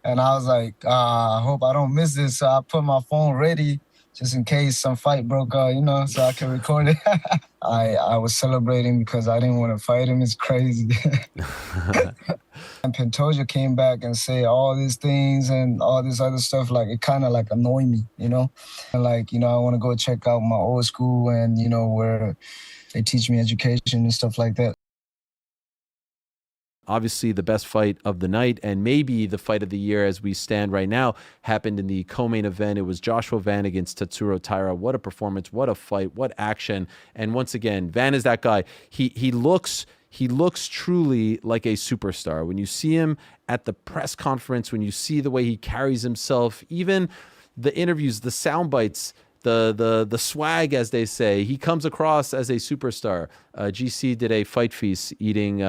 And I was like, I hope I don't miss this. So I put my phone ready just in case some fight broke out, so I can record it. I was celebrating because I didn't want to fight him. It's crazy. And Pantoja came back and say all these things and all this other stuff. Like it kind of like annoyed me. And like, I want to go check out my old school and, where they teach me education and stuff like that. Obviously, the best fight of the night and maybe the fight of the year as we stand right now happened in the co-main event. It was Joshua Van against Tatsuro Taira. What a performance! What a fight! What action! And once again, Van is that guy. He looks truly like a superstar. When you see him at the press conference, when you see the way he carries himself, even the interviews, the sound bites, the swag, as they say, he comes across as a superstar. GC did a fight feast eating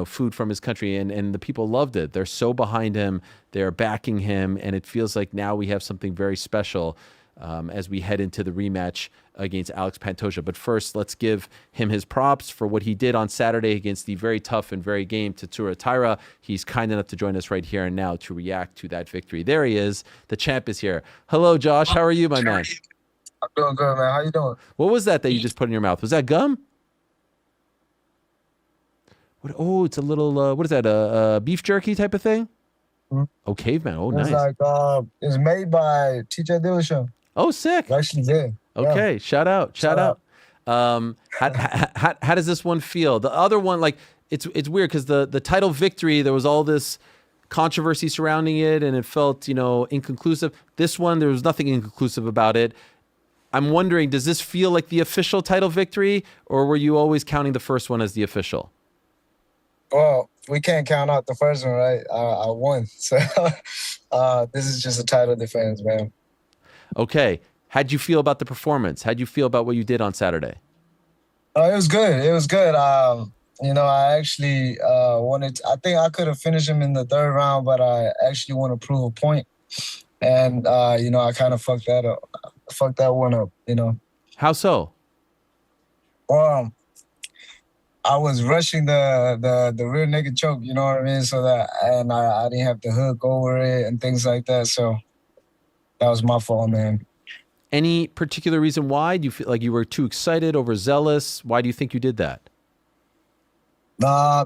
food from his country, and the people loved it. They're so behind him, they're backing him, and it feels like now we have something very special as we head into the rematch against Alex Pantoja. But first, let's give him his props for what he did on Saturday against the very tough and very game Tatsuro Taira. He's kind enough to join us right here and now to react to that victory. There he is. The champ is here. Hello, Josh. How are you, my man? I'm doing good, man. How you doing? What was that you just put in your mouth? Was that gum? What? Oh, it's a little, what is that, beef jerky type of thing? Mm-hmm. Oh, caveman. Oh, It's nice. like, it's made by TJ Dillashaw. Oh, sick. Actually, yeah. Okay, Yeah. shout out. How does this one feel? The other one, like, it's weird because the title victory, there was all this controversy surrounding it, and it felt, inconclusive. This one, there was nothing inconclusive about it. I'm wondering, does this feel like the official title victory, or were you always counting the first one as the official? Well, we can't count out the first one, right? I won. So this is just a title defense, man. Okay. How'd you feel about the performance? How'd you feel about what you did on Saturday? It was good. It was good. I actually wanted. I think I could have finished him in the third round, but I actually want to prove a point. And I kind of fucked that up. Fucked that one up. How so? Um, I was rushing the rear naked choke. You know what I mean? So that and I didn't have to hook over it and things like that. So that was my fault, man. Any particular reason why? Do you feel like you were too excited, overzealous? Why do you think you did that?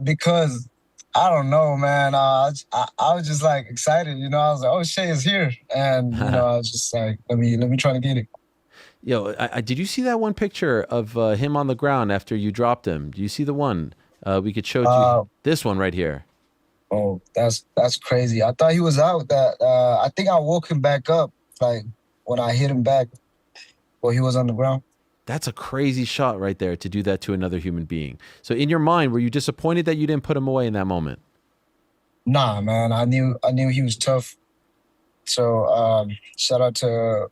Because I don't know, man. I was just like excited, I was like, "Oh, Shay is here," and I was just like, "Let me try to get it." Did you see that one picture of him on the ground after you dropped him? Do you see the one? We could show you this one right here. Oh, that's crazy. I thought he was out. I think I woke him back up, like when I hit him back, while he was on the ground. That's a crazy shot right there to do that to another human being. So in your mind, were you disappointed that you didn't put him away in that moment? Nah, man. I knew he was tough. So shout out to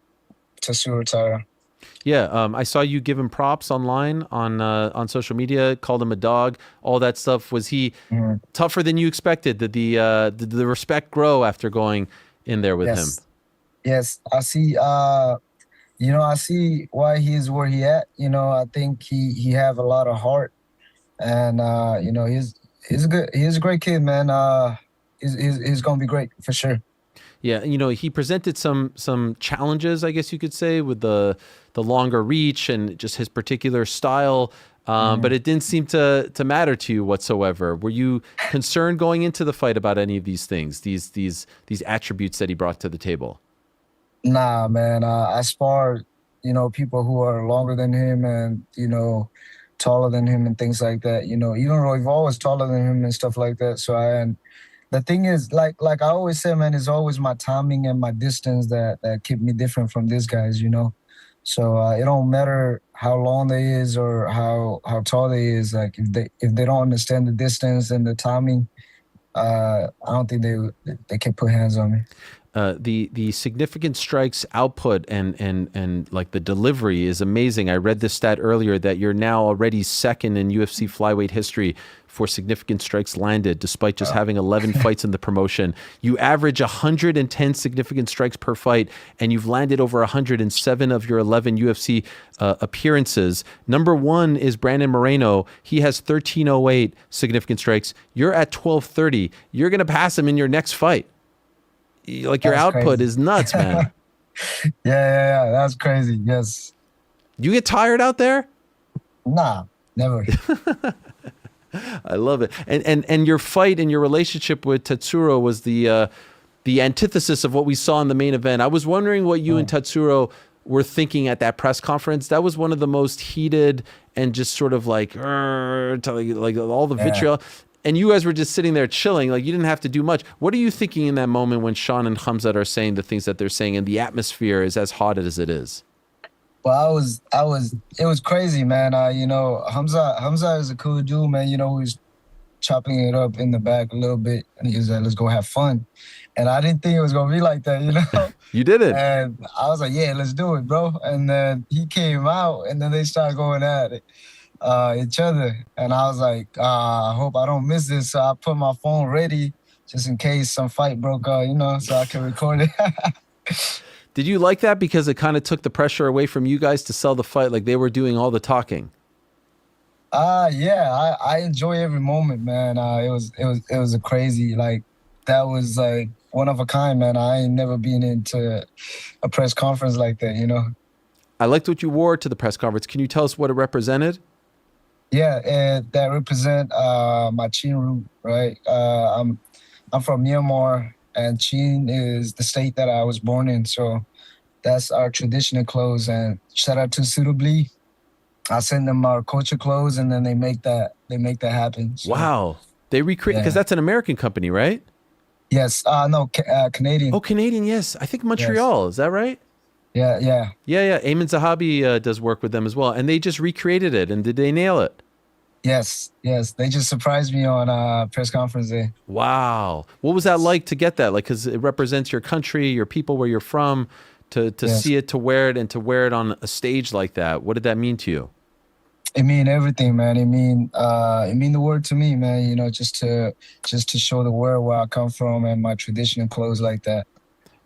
Suratara. Yeah, I saw you give him props online on social media, called him a dog, all that stuff. Was he tougher than you expected? Did the respect grow after going in there with him? Yes, I see. I see why he is where he at. I think he have a lot of heart, and he's a great kid, man. He's gonna be great for sure. Yeah, he presented some challenges, I guess you could say, with the longer reach and just his particular style. But it didn't seem to matter to you whatsoever. Were you concerned going into the fight about any of these things, these attributes that he brought to the table? Nah, man. I sparred, people who are longer than him and taller than him and things like that. Even Royval was taller than him and stuff like that. So and the thing is, like I always say, man, it's always my timing and my distance that keep me different from these guys. So it don't matter how long they is or how tall they is. Like if they don't understand the distance and the timing, I don't think they can put hands on me. The significant strikes output and like the delivery is amazing. I read this stat earlier that you're now already second in UFC flyweight history for significant strikes landed, despite just having 11 fights in the promotion. You average 110 significant strikes per fight, and you've landed over 107 of your 11 UFC appearances. Number one is Brandon Moreno. He has 1308 significant strikes. You're at 1230. You're going to pass him in your next fight. like your That's output crazy. is nuts, man. Yeah. That's crazy. Yes. You get tired out there? Nah, never. I love it. And your fight and your relationship with Tatsuro was the antithesis of what we saw in the main event. I was wondering what you and Oh, Tatsuro were thinking at that press conference. That was one of the most heated and just sort of like, like all the yeah. vitriol. And you guys were just sitting there chilling, like you didn't have to do much. What are you thinking in that moment when Sean and Hamzat are saying the things that they're saying, and the atmosphere is as hot as it is? Well, it was crazy, man. Hamza is a cool dude, man. He was chopping it up in the back a little bit, and he was like, "Let's go have fun." And I didn't think it was gonna be like that. You did it. And I was like, "Yeah, let's do it, bro." And then he came out, and then they started going at it, each other, and I was like, "I hope I don't miss this." So I put my phone ready just in case some fight broke out, so I can record it. Did you like that because it kind of took the pressure away from you guys to sell the fight, like they were doing all the talking? Yeah, I enjoy every moment, man. It was a crazy, like, that was like one of a kind, man. I ain't never been into a press conference like that. I liked what you wore to the press conference. Can you tell us what it represented? Yeah, and that represent my Chin root, right? I'm from Myanmar, and Chin is the state that I was born in. So that's our traditional clothes. And shout out to Suitably. I send them our culture clothes, and then they make that happen. So Wow. They recreate, because yeah, that's an American company, right? yes, no, Oh, Canadian. Canadian, yes. I think Yes, Montreal. Is that right? yeah. Yeah. Ayman Zahabi does work with them as well. And they just recreated it. And did they nail it? Yes. They just surprised me on press conference day. Wow. What was that like to get that? Like, because it represents your country, your people, where you're from, to Yes, see it, to wear it, and to wear it on a stage like that. What did that mean to you? it mean everything, man. It mean the word to me, man. Just to show the world where I come from and my traditional clothes like that.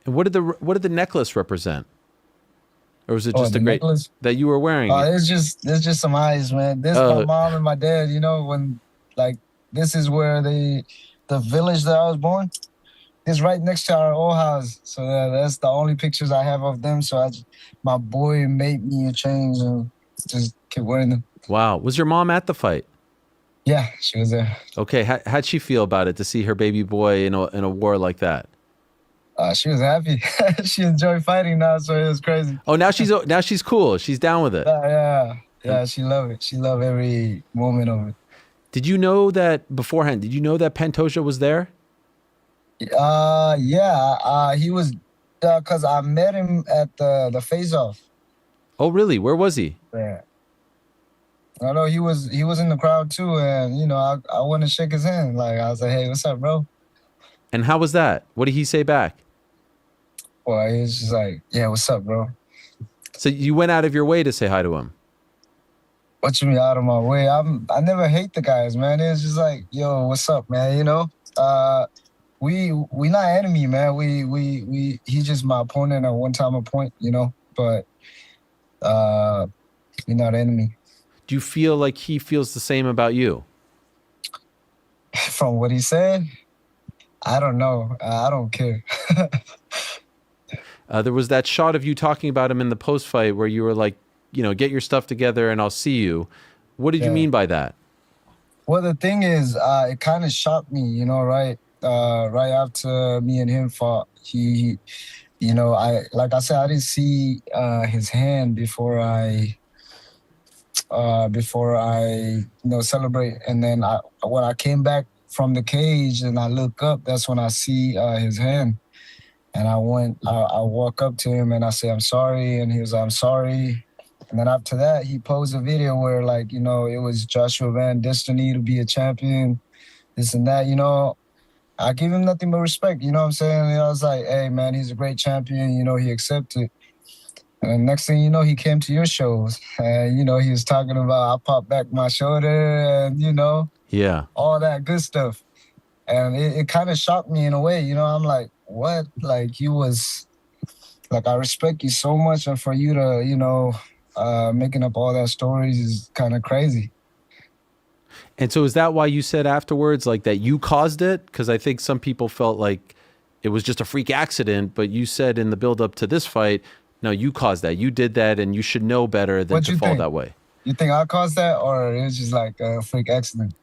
And what did the necklace represent? Or was it Oh, just a the great necklace. that you were wearing it? It's just some eyes, man. This my Uh, mom and my dad. When, like, this is where the village that I was born is right next to our old house. So that's the only pictures I have of them. So my boy made me a change and just keep wearing them. wow. Was your mom at the fight? Yeah, she was there. Okay. How'd she feel about it to see her baby boy in a war like that? She was happy. She enjoyed fighting now, so it was crazy. Oh, now she's cool. She's down with it. And Yeah. She loved it. She loved every moment of it. did you know that beforehand? Did you know that Pantoja was there? Yeah. He was, cause I met him at the face off. Oh, really? Where was he? Yeah. I know he was in the crowd too, and I want to shake his hand. Like, I was like, "Hey, what's up, bro?" And how was that? What did he say back? Well, he was just like, "Yeah, what's up, bro?" So you went out of your way to say hi to him. What you mean out of my way? I never hate the guys, man. It's just like, "Yo, what's up, man?" We not enemy, man. We He's just my opponent at one time a point. But uh, we not enemy. Do you feel like he feels the same about you? From what he said, I don't know. I don't care. There was that shot of you talking about him in the post fight where you were like, get your stuff together and I'll see you. What did you Yeah. mean by that? Well, the thing is, it kind of shocked me, right? Right after me and him fought, I like I said, I didn't see his hand before I celebrate, and then when I came back from the cage and I look up, that's when I see his hand, and I walk up to him and I say, "I'm sorry," and he was like, "I'm sorry." And then after that, he posed a video where, like, it was Joshua Van destiny to be a champion, this and that. I give him nothing but respect. You know what I'm saying? And I was like, "Hey, man, he's a great champion." He accepted. And next thing you know, he came to your shows, and he was talking about I popped back my shoulder, and Yeah. all that good stuff. And it kind of shocked me in a way. I'm like, what? Like, he was like, I respect you so much, and for you to making up all that stories is kind of crazy. And so is that why you said afterwards, like that you caused it? Because I think some people felt like it was just a freak accident. But you said in the build up to this fight, no, you caused that. You did that, and you should know better than What to you fall think? that way. You think I caused that, or it was just like a freak accident?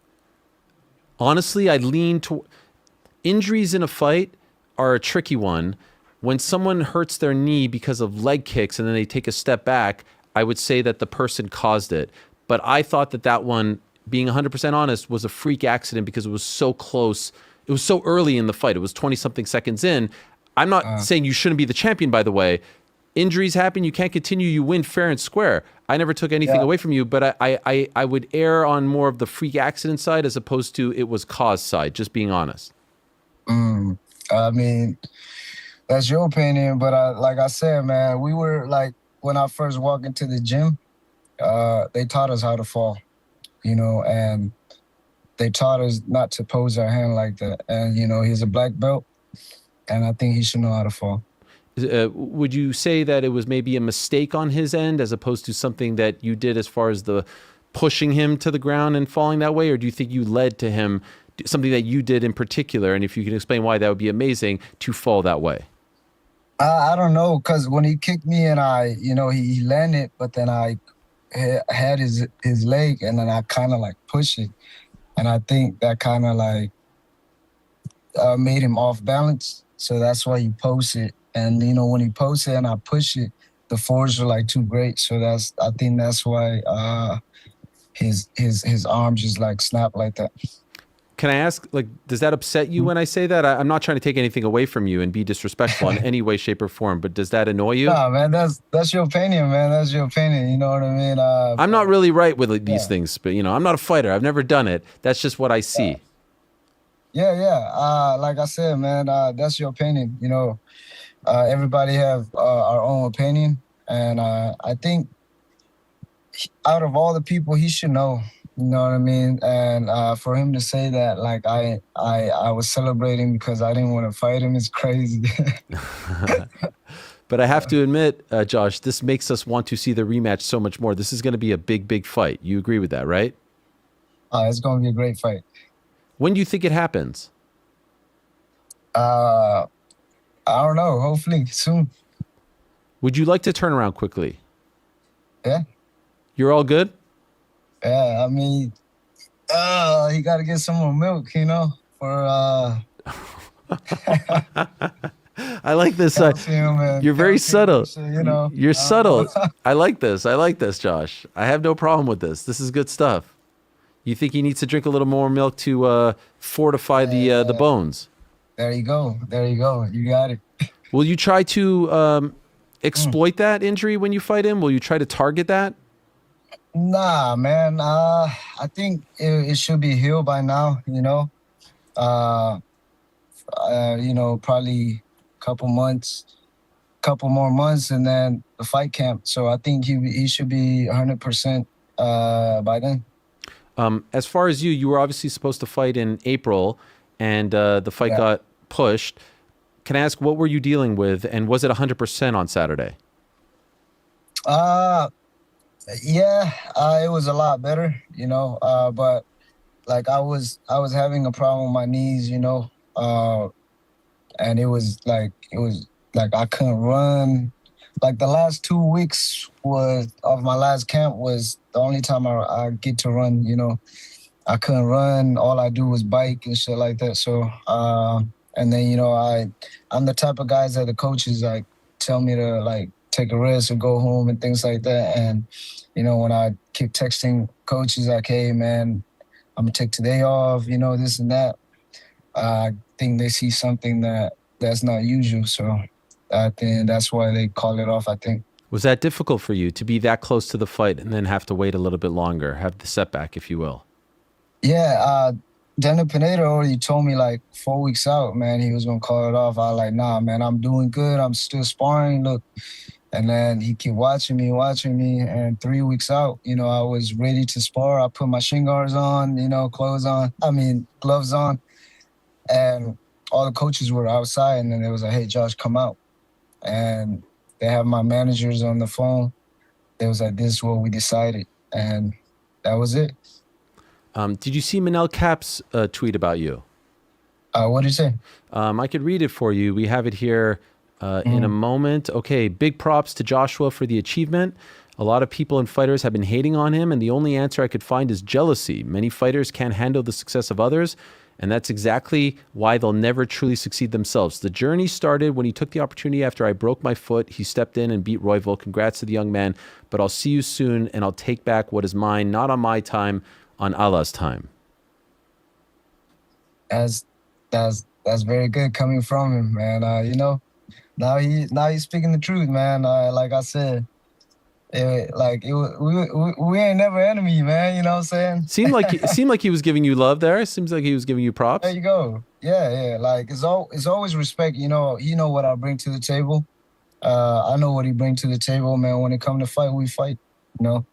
Honestly, I lean to injuries in a fight are a tricky one. When someone hurts their knee because of leg kicks and then they take a step back, I would say that the person caused it. But I thought that that one, being 100% honest, was a freak accident because it was so close. It was so early in the fight. It was 20 something seconds in. I'm not saying you shouldn't be the champion, by the way. Injuries happen. You can't continue. You win fair and square. I never took anything Yeah. away from you, but I would err on more of the freak accident side as opposed to it was cause side, just being honest. I mean, that's your opinion, but like I said, man, we were like when I first walked into the gym, they taught us how to fall, and they taught us not to pose our hand like that. And he's a black belt, and I think he should know how to fall. Would you say that it was maybe a mistake on his end as opposed to something that you did as far as the pushing him to the ground and falling that way? Or do you think you led to him, something that you did in particular? And if you can explain why, that would be amazing, to fall that way. I don't know, because when he kicked me and he landed, but then I had his leg, and then I kind of like pushed it, and I think that kind of like made him off balance. So that's why he posted. And when he posted and I push it, the force were like too great. So I think that's why his arms just like snap like that. Can I ask, like, does that upset you when I say that? I'm not trying to take anything away from you and be disrespectful in any way, shape, or form, but does that annoy you? Nah, man, that's your opinion, man. That's your opinion. You know what I mean? I'm not really right with these yeah. things, but I'm not a fighter. I've never done it. That's just what I see. Yeah. Like I said, man, that's your opinion. Everybody have our own opinion, and I think out of all the people, he should know. You know what I mean? And for him to say that, like I was celebrating because I didn't want to fight him, is crazy. But I have to admit, Josh, this makes us want to see the rematch so much more. This is going to be a big, big fight. You agree with that, right? It's going to be a great fight. When do you think it happens? I don't know. Hopefully soon. Would you like to turn around quickly? Yeah. You're all good? Yeah. I mean, he got to get some more milk, for I like this. calcium and You're very subtle. So, You're subtle. I like this. I like this, Josh. I have no problem with this. This is good stuff. You think he needs to drink a little more milk to fortify the bones? There you go. There you go. You got it. Will you try to exploit that injury when you fight him? Will you try to target that? Nah, man. I think it should be healed by now. Probably couple more months, and then the fight camp. So I think he should be 100% by then. As far as you were obviously supposed to fight in April, and the fight got pushed. Can I ask, what were you dealing with, and was it 100% on Saturday? It was a lot better, but like I was having a problem with my knees, and it was like I couldn't run. Like the last 2 weeks of my last camp was the only time I get to run. I couldn't run. All I do was bike and shit like that. So and then I'm the type of guys that the coaches like tell me to like take a rest or go home and things like that. And when I keep texting coaches like, hey man, I'm gonna take today off, this and that, I think they see something that's not usual. So I think that's why they call it off, I think. Was that difficult for you to be that close to the fight and then have to wait a little bit longer, have the setback, if you will? Yeah, Daniel Pineda already told me like 4 weeks out, man, he was gonna call it off. I was like, nah, man, I'm doing good. I'm still sparring. Look. And then he kept watching me. And 3 weeks out, I was ready to spar. I put my shin guards on, gloves on. And all the coaches were outside. And then they was like, hey, Josh, come out. And they have my managers on the phone. They was like, this is what we decided. And that was it. Did you see Manel Kape's tweet about you? What did you say? I could read it for you. We have it here in a Mm. moment. Okay, big props to Joshua for the achievement. A lot of people and fighters have been hating on him, and the only answer I could find is jealousy. Many fighters can't handle the success of others, and that's exactly why they'll never truly succeed themselves. The journey started when he took the opportunity after I broke my foot. He stepped in and beat Royval. Congrats to the young man, but I'll see you soon, and I'll take back what is mine, not on my time, on Allah's time. That's that's very good coming from him, man. Now he's speaking the truth, man. Like I said, we ain't never enemy, man. You know what I'm saying? It seemed like he was giving you love there. It seems like he was giving you There props. you go. Yeah, yeah. Like it's always respect. You know what I bring to the table. I know what he bring to the table, man. When it come to fight, we fight. You know.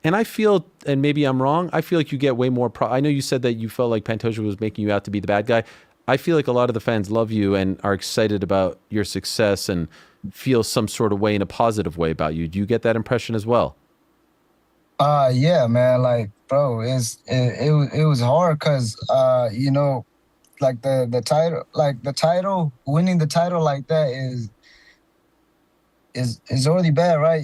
And I feel, and maybe I'm wrong, I feel like you get way more I know you said that you felt like Pantoja was making you out to be the bad guy. I feel like a lot of the fans love you and are excited about your success and feel some sort of way in a positive way about you. Do you get that impression as well? Yeah, man. Like, bro, it was hard because like the title, winning the title like that is already bad, right?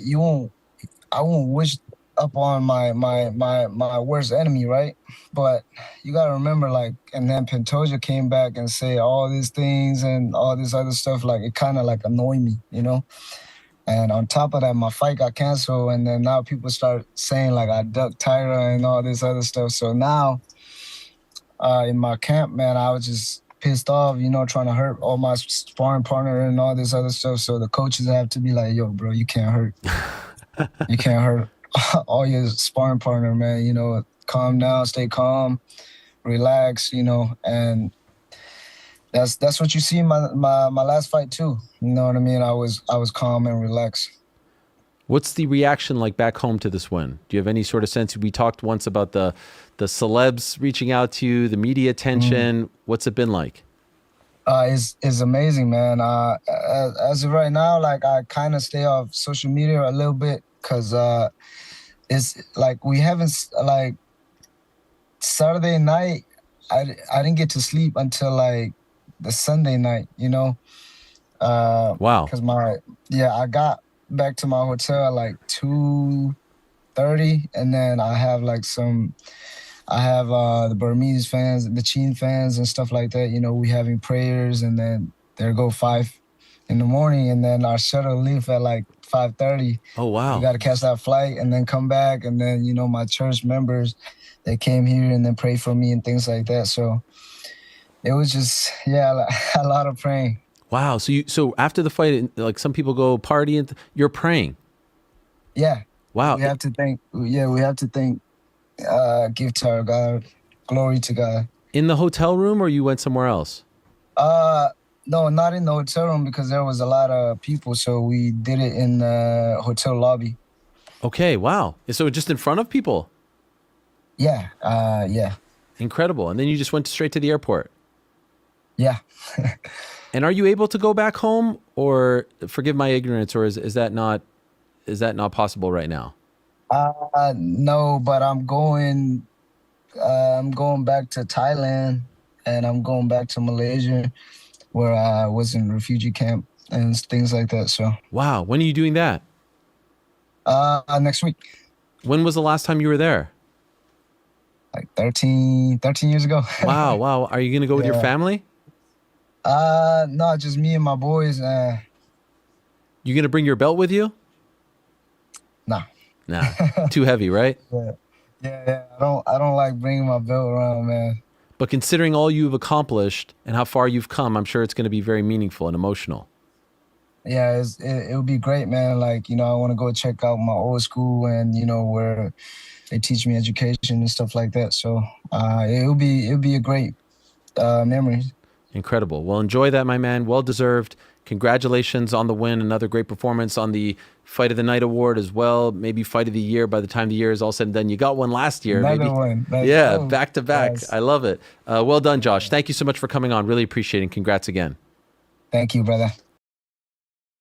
I won't wish upon my worst enemy, right? But you gotta remember, like, and then Pantoja came back and say all these things and all this other stuff, like it kind of like annoyed me, you know. And on top of that, my fight got canceled, and then now people start saying like I ducked Tyra and all this other stuff. So now, in my camp, man, I was just pissed off, trying to hurt all my sparring partner and all this other stuff. So the coaches have to be like, "Yo, bro, you can't hurt all your sparring partner, man. Calm down, stay calm, relax, and that's what you see in my last fight too. You know what I mean? I was calm and relaxed. What's the reaction like back home to this win? Do you have any sort of sense? We talked once about the celebs reaching out to you, the media Mhm. attention. What's it been like? It's amazing, man. As of right now, like I kind of stay off social media a little bit because it's like we haven't like Saturday night. I didn't get to sleep until like the Sunday night, Wow. because I got back to my hotel at like 2:30, and then I have the Burmese fans, the Chin fans, and stuff like that. We having prayers, and then there go 5 in the morning, and then our shuttle leave at like 5:30. Oh, We wow. got to catch that flight and then come back, and then my church members, they came here and then prayed for me and things like that. So it was just a lot of praying. Wow. So after the fight, like some people go party and you're praying. Yeah, Wow. we have to thank, give to our God, glory to God. In the hotel room or you went somewhere else? Uh, no, not in the hotel room because there was a lot of people, so we did it in the hotel lobby. Okay. Wow. So just in front of people. Yeah, yeah, Incredible. And then you just went straight to the airport. yeah. And are you able to go back home or forgive my ignorance or is that not possible right now? No, but I'm going. I'm going back to Thailand, and I'm going back to Malaysia, where I was in refugee camp and things like that. So, Wow. When are you doing that? next week, When was the last time you were there? like 13 years ago. Wow. Wow. Are you going to go with your Yeah. family? No, just me and my boys. You going to bring your belt with you? Nah. Nah. Too heavy, right? Yeah, yeah. I don't like bringing my belt around, man. But considering all you've accomplished and how far you've come, I'm sure it's going to be very meaningful and emotional. Yeah, it would be great, man. Like, I want to go check out my old school and where they teach me education and stuff like that. So, it'll be a great memory. Incredible. Well, enjoy that, my man. Well deserved. Congratulations on the win. Another great performance on the Fight of the Night award as well. Maybe Fight of the Year by the time the year is all said and done. You got one last year. Another Maybe. one. Let's Yeah, go. back to back. Yes. I love it. Well done, Josh. Thank you so much for coming on. Really appreciate it. And congrats again. Thank you, brother.